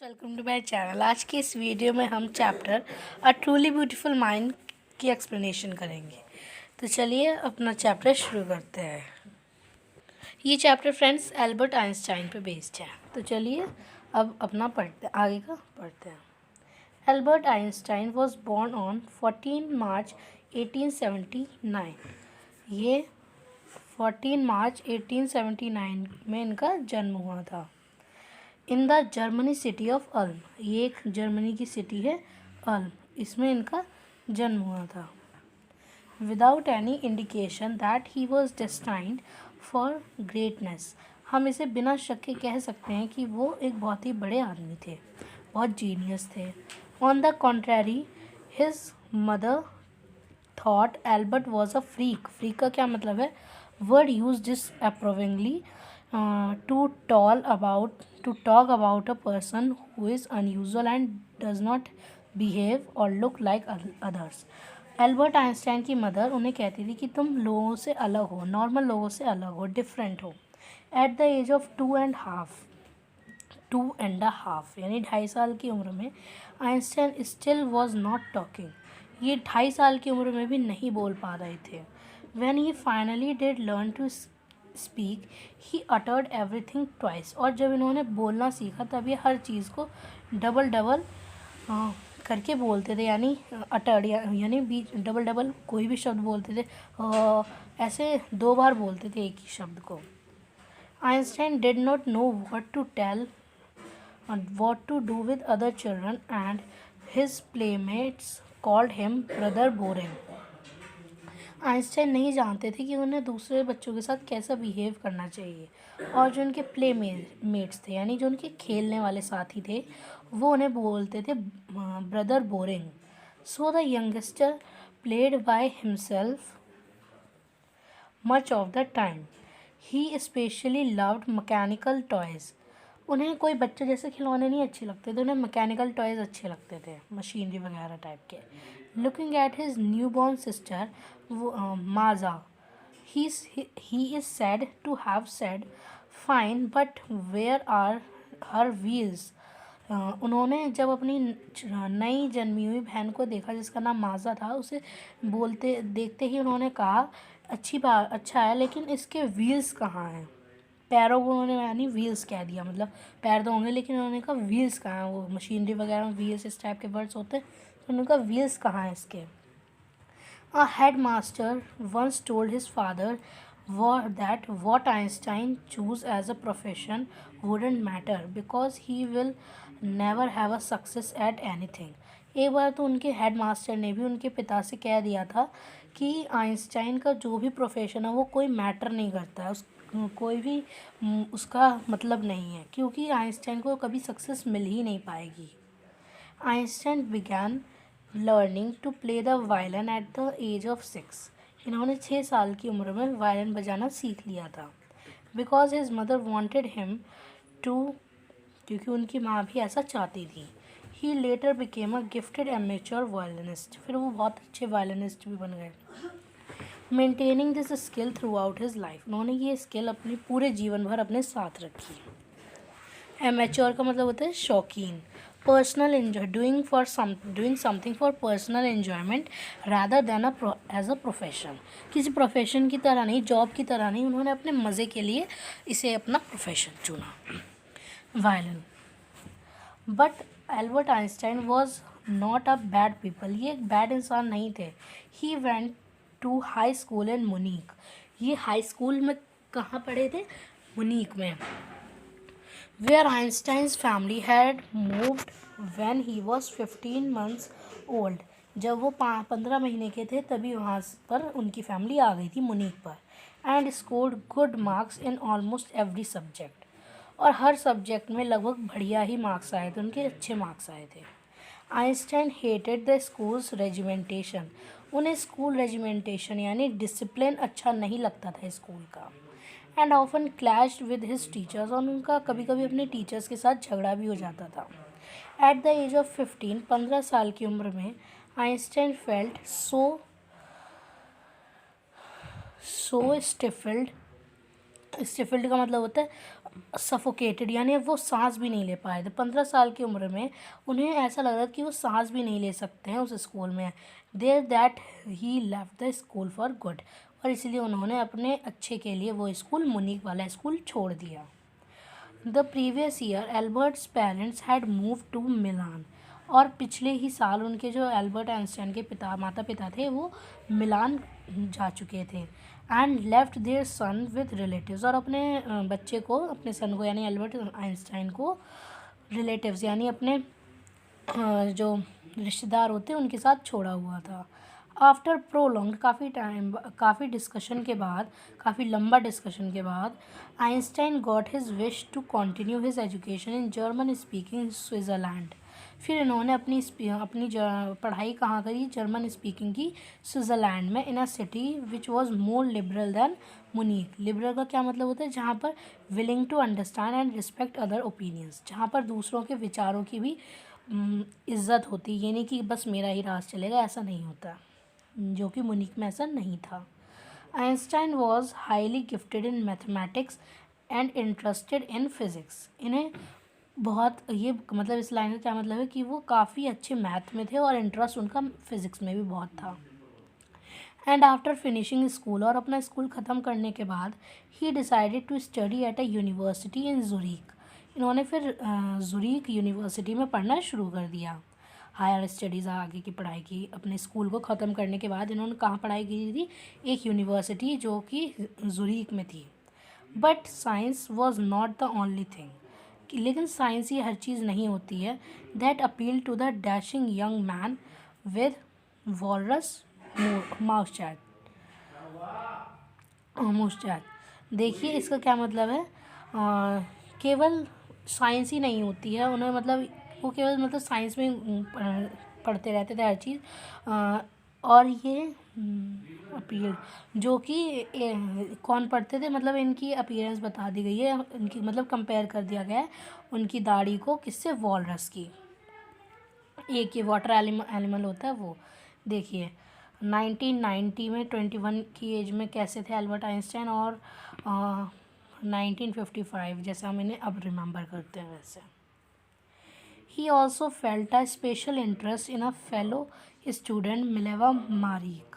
Welcome to my channel. आज की इस वीडियो में हम chapter a truly beautiful mind की एक्सप्लेनेशन करेंगे। तो चलिए अपना चैप्टर शुरू करते हैं। ये चैप्टर फ्रेंड्स एल्बर्ट आइंस्टाइन पे बेस्ड है। तो चलिए अब अपना आगे का पढ़ते हैं। Albert Einstein was born on 14 March 1879। ये 14 मार्च 1879 में इनका जन्म हुआ था। In the Germany city of Ulm, ये एक जर्मनी की सिटी है अल्म, इसमें इनका जन्म हुआ था। Without any indication that he was destined for greatness, हम इसे बिना शक के कह सकते हैं कि वो एक बहुत ही बड़े आदमी थे, बहुत जीनियस थे। On the contrary his mother thought Albert was a freak. Freak का क्या मतलब है? Word use disapprovingly to talk about a person who is unusual and does not behave or look like others. Albert Einstein की mother उन्हें कहती थी कि तुम लोगों से अलग हो, नॉर्मल लोगों से अलग हो, डिफरेंट हो। एट द एज ऑफ 2.5 यानी 2.5 साल की उम्र में Einstein still was not talking. ये 2.5 साल की उम्र में भी नहीं बोल पा रहे थे। When he finally did learn to speak, he uttered everything twice. और जब इन्होंने बोलना सीखा तब ये हर चीज़ को डबल करके बोलते थे, यानी अटर्ड यानी बीच डबल कोई भी शब्द बोलते थे, ऐसे 2 बार बोलते थे एक ही शब्द को। Einstein did not know what to tell what to do with other children and his playmates called him brother boring. Einstein नहीं जानते थे कि उन्हें दूसरे बच्चों के साथ कैसा बिहेव करना चाहिए, और जो उनके मेट्स थे यानी जो उनके खेलने वाले साथी थे वो उन्हें बोलते थे brother boring. So the youngster played by himself much of the time. He specially loved mechanical toys. उन्हें कोई बच्चे जैसे खिलौने नहीं अच्छे लगते थे, उन्हें मैकेनिकल टॉयज़ अच्छे लगते थे, मशीनरी वगैरह टाइप के। Looking at his new born sister Maaza, he is said to have said, fine, but where are her wheels? उन्होंने जब अपनी नई जन्मी हुई बहन को देखा जिसका नाम माजा था, उसे बोलते देखते ही उन्होंने कहा, अच्छी बात, अच्छा है, लेकिन इसके व्हील्स कहाँ हैं? पैरों को उन्होंने यानी व्हील्स कह दिया, मतलब पैर तो होंगे लेकिन उन्होंने कहा व्हील्स कहाँ हैं? वो मशीनरी वगैरह में व्हील्स इस टाइप के वर्ड्स होते हैं, तो उन्होंने कहा व्हील्स कहाँ हैं इसके? A headmaster once told his father that what Einstein chose as a profession wouldn't matter because he will never have a success at anything. एक बार तो उनके हेडमास्टर ने भी उनके पिता से कह दिया था कि आइंस्टाइन का जो भी प्रोफेशन है वो कोई मैटर नहीं करता है, कोई भी उसका मतलब नहीं है, क्योंकि आइंस्टाइन को कभी सक्सेस मिल ही नहीं पाएगी। Einstein began learning to play the violin at the age of 6। इन्होंने 6 साल की उम्र में वायलिन बजाना सीख लिया था। Because his mother wanted him to, क्योंकि उनकी माँ भी ऐसा चाहती थी। He later became a gifted amateur violinist, फिर वो बहुत अच्छे वायलिनिस्ट भी बन गए। Maintaining this skill throughout his life, उन्होंने ये स्किल अपने पूरे जीवन भर अपने साथ रखी। एमेच्योर का मतलब होता है शौकीन। Personal enjoy, doing something for personal enjoyment rather than as a profession. किसी प्रोफेशन की तरह नहीं, जॉब की तरह नहीं, उन्होंने अपने मज़े के लिए इसे अपना प्रोफेशन चुना, violin. But Albert Einstein was not a bad people, ये एक बैड इंसान नहीं थे। He went to high school in Munich, ये हाई स्कूल में कहाँ पढ़े थे? मुनीक में। Where Einstein's family had moved when he was 15 months old. जब वो 15 महीने के थे तभी वहाँ पर उनकी फैमिली आ गई थी मुनीक पर। And scored good marks in almost every subject, और हर सब्जेक्ट में लगभग बढ़िया ही मार्क्स आए थे, उनके अच्छे मार्क्स आए थे। Einstein hated the schools regimentation, उन्हें स्कूल रेजिमेंटेशन यानी डिसिप्लिन अच्छा नहीं लगता था स्कूल का। And often clashed with his teachers, और उनका कभी कभी अपने टीचर्स के साथ झगड़ा भी हो जाता था। एट द एज ऑफ 15 साल की उम्र में आइंस्टाइन फेल्ट सो स्टिफल्ड स्टिफल्ड का मतलब होता है सफोकेटेड, यानी वो सांस भी नहीं ले पाए थे। 15 साल की उम्र में उन्हें ऐसा लग रहा था कि वो सांस भी नहीं ले सकते हैं उस स्कूल में। There that he left the school for good, और इसलिए उन्होंने अपने अच्छे के लिए वो स्कूल, मुनीक वाला स्कूल छोड़ दिया। The previous year Albert's parents had move to Milan, और पिछले ही साल उनके जो एल्बर्ट आइंस्टाइन के माता पिता थे वो मिलान जा चुके थे। And left their son with relatives, और अपने बच्चे को, अपने सन को यानी एल्बर्ट आइंस्टाइन को रिलेटिव्स यानी अपने जो रिश्तेदार होते हैं उनके साथ छोड़ा हुआ था। आफ्टर प्रोलॉन्ग, काफ़ी डिस्कशन के बाद, काफ़ी लंबा डिस्कशन के बाद, Einstein got his wish to continue his education in German speaking Switzerland. फिर इन्होंने अपनी पढ़ाई कहाँ करी? जर्मन स्पीकिंग की स्विट्ज़रलैंड में, in a city which was more liberal than Munich. Liberal का क्या मतलब होता है? जहाँ पर willing to understand and respect other opinions, जहाँ पर दूसरों के विचारों की भी इज़्ज़त होती, ये नहीं कि बस मेरा ही राज चलेगा, ऐसा नहीं होता, जो कि मुनीक में ऐसा नहीं था। Einstein was highly gifted in mathematics and interested in physics. इन्हें बहुत, ये मतलब इस लाइन का क्या मतलब है कि वो काफ़ी अच्छे मैथ में थे और इंटरेस्ट उनका फिज़िक्स में भी बहुत था। एंड आफ्टर फिनिशिंग स्कूल, और अपना स्कूल ख़त्म करने के बाद, he decided to study at a university in Zurich. इन्होंने फिर ज़ुरीक यूनिवर्सिटी में पढ़ना शुरू कर दिया, हायर स्टडीज़, आगे की पढ़ाई की। अपने स्कूल को ख़त्म करने के बाद इन्होंने कहाँ पढ़ाई की थी? एक यूनिवर्सिटी जो कि ज़ुरीक में थी। But science was not the only thing, लेकिन साइंस ही हर चीज़ नहीं होती है। That appeal to the dashing young man with walrus moustache. देखिए इसका क्या मतलब है? केवल साइंस ही नहीं होती है उन्हें, मतलब वो केवल मतलब साइंस में पढ़ते रहते थे हर चीज़। और ये अपील जो कि कौन पढ़ते थे, मतलब इनकी अपीयरेंस बता दी गई है, इनकी मतलब कंपेयर कर दिया गया है उनकी दाढ़ी को किससे? वॉलरस की। एक ये वाटर एनिमल होता है वो। देखिए 1990 में 21 की एज में कैसे थे एल्बर्ट आइंस्टाइन, और 1955 जैसे हम इन्हें अब रिमेंबर करते हैं वैसे। He also felt a special interest in a fellow student Mileva मारिक।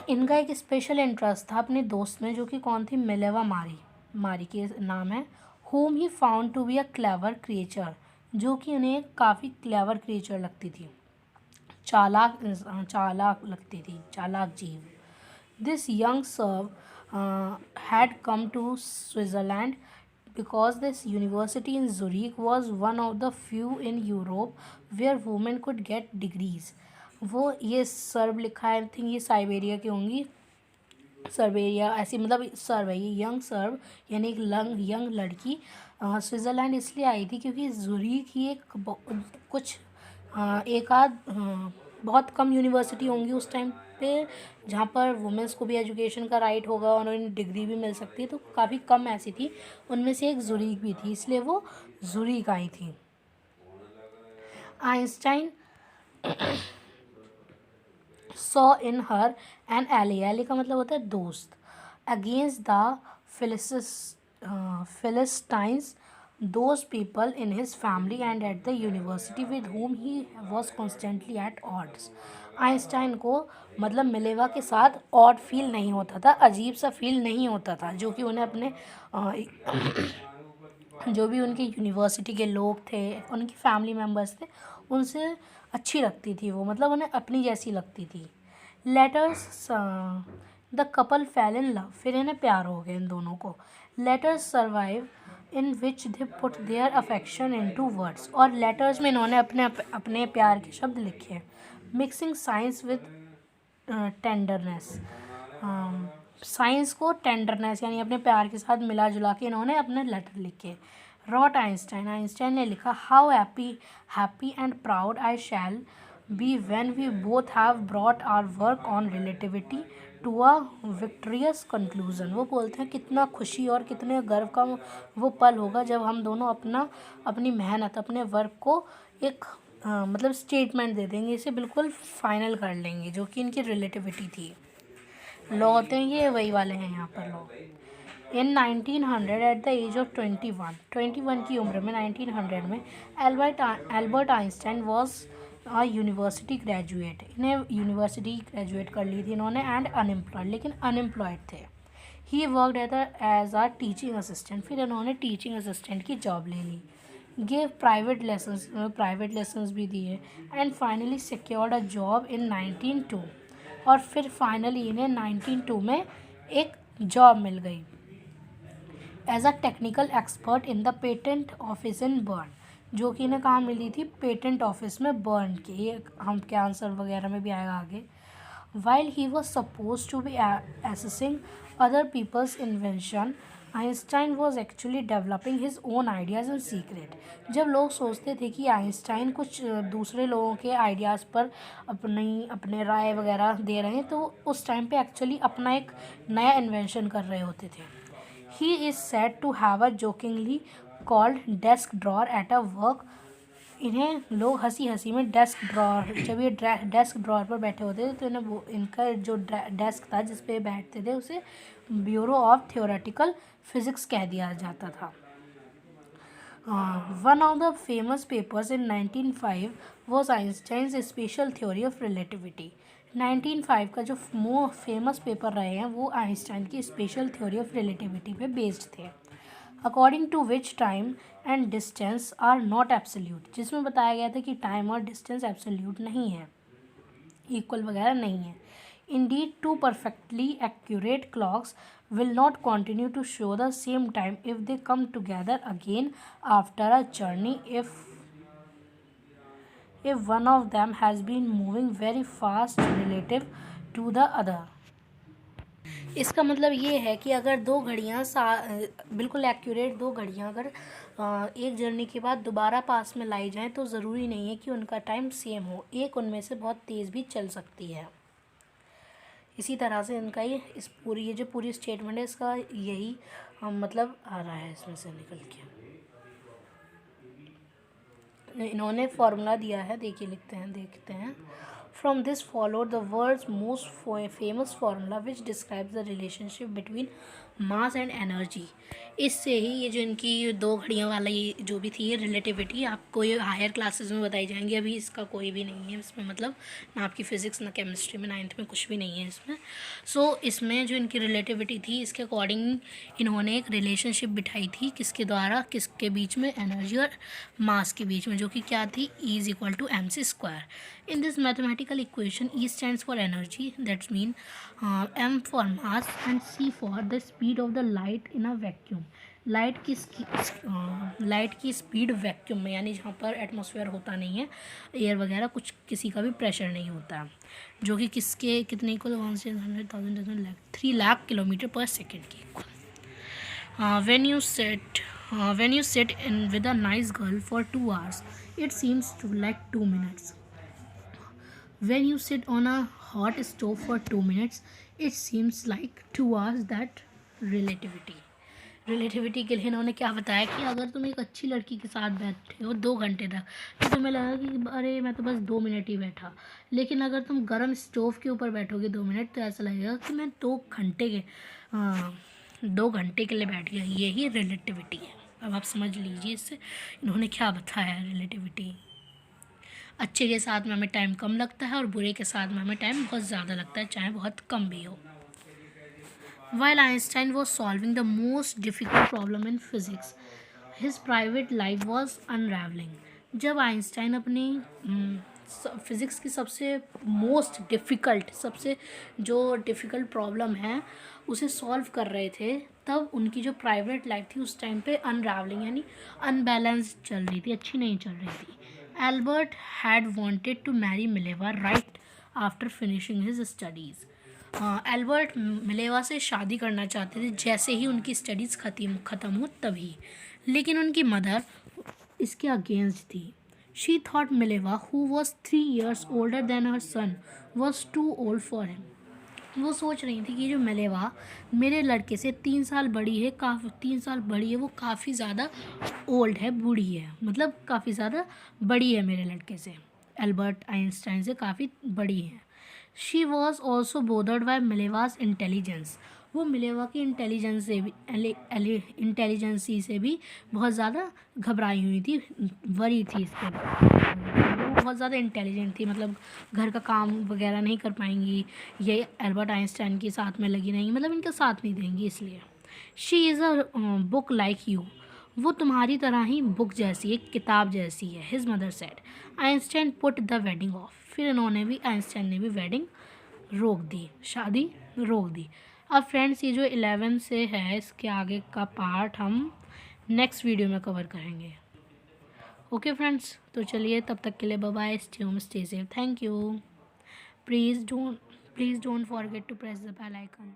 इनका एक स्पेशल इंटरेस्ट था अपने दोस्त में, जो कि कौन थी? मिलेवा मारी के नाम है। Whom he found to be a clever creature, जो कि उन्हें काफ़ी क्लेवर क्रिएचर लगती थी, चालाक लगती थी, चालाक जीव। This young Serb had come to Switzerland because this university in Zurich was one of the few in Europe where women could get degrees. वो ये सर्व लिखा है, आई थिंक ये साइबेरिया की होंगी, सर्वेरिया ऐसी, मतलब सर्व है ये, यंग सर्व यानी एक यंग लड़की स्विट्ज़रलैंड इसलिए आई थी क्योंकि ज़ुरीक ही एक आध बहुत कम यूनिवर्सिटी होंगी उस टाइम पे जहाँ पर वुमेंस को भी एजुकेशन का राइट होगा और उन्हें डिग्री भी मिल सकती है, तो काफ़ी कम ऐसी थी, उनमें से एक ज़ुरीक भी थी, इसलिए वो ज़ुरीक आई थी। Einstein saw in her an ally का मतलब होता है दोस्त, against the philistines, those people in his family and at the university with whom he was constantly at odds. Einstein को मतलब मिलेवा के साथ ऑड फील नहीं होता था, अजीब सा फील नहीं होता था, जो कि उन्हें अपने जो भी उनके यूनिवर्सिटी के लोग थे, उनकी फैमिली मेम्बर्स थे, उनसे अच्छी लगती थी वो, मतलब उन्हें अपनी जैसी लगती थी। Letters the couple fell in love, फिर इन्हें प्यार हो गया इन दोनों को। Letters survive in which they put their affection into words, और लेटर्स में इन्होंने अपने प्यार के शब्द लिखे। Mixing science with tenderness, science को टेंडरनेस यानी अपने प्यार के साथ मिला जुला के इन्होंने अपने लेटर लिखे। रॉट आइंस्टाइन ने लिखा, how happy and proud I shall be when we both have brought our work on relativity to a victorious conclusion. वो बोलते हैं कितना खुशी और कितने गर्व का वो पल होगा जब हम दोनों अपनी मेहनत, अपने वर्क को एक मतलब स्टेटमेंट दे देंगे, इसे बिल्कुल फाइनल कर लेंगे, जो कि इनकी रिलेटिविटी थी। लॉ होते हैं ये वही वाले हैं यहाँ पर law. In 1900 at the age of 21 की उम्र में 1900 में Albert Einstein was a university graduate. इन्हें यूनिवर्सिटी ग्रेजुएट कर ली थी इन्होंने, एंड अनएम्प्लॉयड, लेकिन अनएम्प्लॉयड थे। He worked as a teaching assistant, फिर इन्होंने टीचिंग असिस्टेंट की जॉब ले ली। गेव प्राइवेट लेसन्स भी दिए, and finally secured a job in 1902। और फिर फाइनली इन्हें 1902 में एक जॉब मिल गई as a technical expert in the patent office in Bern, जो कि इन्हें कहाँ मिली थी, पेटेंट ऑफिस में बर्न के। ये हम के आंसर वगैरह में भी आएगा आगे। While he was suppose to be assessing other people's invention, Einstein was actually developing his own ideas in secret. जब लोग सोचते थे कि आइंस्टाइन कुछ दूसरे लोगों के आइडियाज़ पर अपने राय वगैरह दे रहे हैं, तो उस टाइम पे एक्चुअली अपना एक नया इन्वेंशन कर रहे होते थे। He is said to have a jokingly called desk drawer at a work. इन्हें लोग हंसी हंसी में डेस्क ड्रॉर, जब ये डेस्क ड्रॉर पर बैठे होते थे तो इन्हें वो इनका जो डेस्क था जिस पे बैठते थे उसे ब्यूरो ऑफ थियोरेटिकल फिजिक्स कह दिया जाता था। One of the famous papers in 1905 was Einstein's special theory of relativity. 1905 का जो फेमस पेपर रहे हैं वो आइंस्टाइन की स्पेशल थ्योरी ऑफ रिलेटिविटी पे बेस्ड थे। According to which time and distance are not absolute, जिसमें बताया गया था कि टाइम और डिस्टेंस एब्सोल्यूट नहीं है, इक्वल वगैरह नहीं है। Indeed two perfectly accurate clocks will not continue to show the same time if they come together again after a journey if one of them has been moving very fast relative to the other। इसका मतलब ये है कि अगर दो घड़ियाँ बिल्कुल accurate दो घड़ियाँ अगर एक जर्नी के बाद दोबारा पास में लाई जाएं तो ज़रूरी नहीं है कि उनका टाइम सेम हो, एक उनमें से बहुत तेज़ भी चल सकती है। इसी तरह से इनका ये जो पूरी स्टेटमेंट है इसका यही मतलब आ रहा है इसमें से निकल के। इन्होंने फॉर्मूला दिया है, देखते हैं। From this followed the world's most famous formula which describes the relationship between mass and energy. इससे ही ये जो इनकी दो घड़ियों वाला ये जो भी थी ये रिलेटिविटी आपको ये हायर क्लासेस में बताई जाएंगी, अभी इसका कोई भी नहीं है इसमें, मतलब ना आपकी फ़िज़िक्स ना केमिस्ट्री में 9th में कुछ भी नहीं है इसमें। इसमें जो इनकी रिलेटिविटी थी इसके अकॉर्डिंग इन्होंने एक रिलेशनशिप बिठाई थी, किसके द्वारा, किसके बीच में, एनर्जी और मास के बीच में, जो कि क्या थी, E=mc²। In this mathematical equation, E stands for energy, that's mean m for mass and c for the speed of the light in a vacuum। Light की स्पीड वैक्यूम में, यानी जहाँ पर एटमॉस्फेयर होता नहीं है, एयर वगैरह कुछ किसी का भी प्रेशर नहीं होता, जो कि किसके कितने इक्वल 100,000 3 लाख किलोमीटर पर सेकेंड की equal. when you sit in with a nice girl for 2 hours, it seems to like 2 minutes। When you sit on a hot stove for 2 minutes, it seems like 2 hours। that relativity के लिए इन्होंने क्या बताया कि अगर तुम एक अच्छी लड़की के साथ बैठे हो 2 घंटे तक तो तुम्हें लगा कि अरे मैं तो बस 2 मिनट ही बैठा, लेकिन अगर तुम गर्म स्टोव के ऊपर बैठोगे 2 मिनट तो ऐसा लगेगा कि मैं 2 घंटे के लिए बैठ गया। यही रिलेटिविटी है। अब आप समझ लीजिए इससे इन्होंने क्या बताया है। रिलेटिविटी, अच्छे के साथ में हमें टाइम कम लगता है और बुरे के साथ में हमें टाइम बहुत ज़्यादा लगता है, चाहे बहुत कम भी हो। While Einstein was solving the most difficult problem in physics, his private life was unraveling। जब आइंस्टाइन अपनी फिज़िक्स की सबसे डिफ़िकल्ट प्रॉब्लम है उसे सॉल्व कर रहे थे, तब उनकी जो प्राइवेट लाइफ थी उस टाइम पे अनरावलिंग यानी अनबैलेंस चल रही थी, अच्छी नहीं चल रही थी। Albert had wanted to marry Mileva right after finishing his studies. Albert Mileva से शादी करना चाहते थे जैसे ही उनकी स्टडीज़ ख़त्म हो तभी, लेकिन उनकी मदर इसके अगेंस्ट थी। She thought Mileva who was 3 years older than her son was too old for him. वो सोच रही थी कि जो मिलेवा मेरे लड़के से 3 साल बड़ी है, वो काफ़ी ज़्यादा ओल्ड है, बूढ़ी है, मतलब काफ़ी ज़्यादा बड़ी है मेरे लड़के से, एल्बर्ट आइंस्टाइन से काफ़ी बड़ी है। She was also bothered by Mileva's intelligence. वो मिलेवा की इंटेलिजेंस से भी इंटेलिजेंसी से भी बहुत ज़्यादा घबराई हुई थी, वरी थी इसके। वो बहुत ज़्यादा इंटेलिजेंट थी, मतलब घर का काम वगैरह नहीं कर पाएंगी, ये एल्बर्ट आइंस्टाइन के साथ में लगी रहेंगी, मतलब इनका साथ नहीं देंगी इसलिए। She is a book like you. वो तुम्हारी तरह ही बुक जैसी, एक किताब जैसी है। His mother said. Einstein put the wedding of. फिर इन्होंने भी, आइंस्टाइन ने भी वेडिंग रोक दी, शादी रोक दी। अब फ्रेंड्स ये जो 11 से है इसके आगे का पार्ट हम नेक्स्ट वीडियो में कवर करेंगे। ओके फ्रेंड्स, तो चलिए तब तक के लिए bye bye, stay home, stay safe, thank you. Please don't forget to press the bell icon.